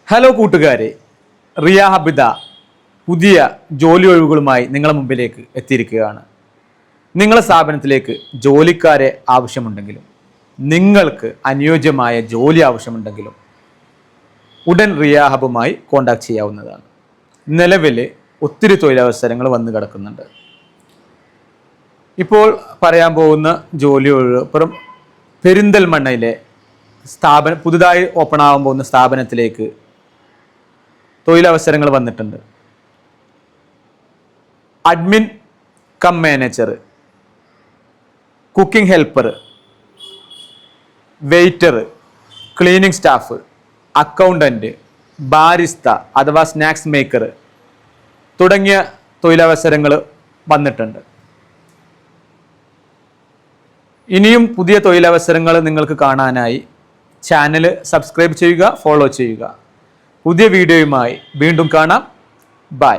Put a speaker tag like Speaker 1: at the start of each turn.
Speaker 1: Hello കൂട്ടുകാരെ, റിയ ഹബിദ പുതിയ ജോലി ഒഴിവുകളുമായി നിങ്ങളുടെ മുമ്പിലേക്ക് എത്തിയിരിക്കുകയാണ്. നിങ്ങളുടെ സ്ഥാപനത്തിലേക്ക് ജോലിക്കാരെ ആവശ്യമുണ്ടെങ്കിലും നിങ്ങൾക്ക് അനുയോജ്യമായ ജോലി ആവശ്യമുണ്ടെങ്കിലും ഉടൻ റിയ ഹബുമായി കോൺടാക്ട് ചെയ്യാവുന്നതാണ്. നിലവിൽ ഒത്തിരി തൊഴിലവസരങ്ങൾ വന്നു കിടക്കുന്നുണ്ട്. ഇപ്പോൾ പറയാൻ പോകുന്ന ജോലി ഒഴിവ് പെരിന്തൽമണ്ണയിലെ പുതുതായി ഓപ്പൺ ആകാൻ പോകുന്ന സ്ഥാപനത്തിലേക്ക് തൊഴിലവസരങ്ങൾ വന്നിട്ടുണ്ട്. Admin cum manager, cooking helper, waiter, cleaning staff, accountant, barista അഥവാ സ്നാക്സ് മേക്കർ തുടങ്ങിയ തൊഴിലവസരങ്ങൾ വന്നിട്ടുണ്ട്. ഇനിയും പുതിയ തൊഴിലവസരങ്ങൾ നിങ്ങൾക്ക് കാണാനായി ചാനൽ സബ്സ്ക്രൈബ് ചെയ്യുക, ഫോളോ ചെയ്യുക. പുതിയ വീഡിയോയുമായി വീണ്ടും കാണാം. ബൈ.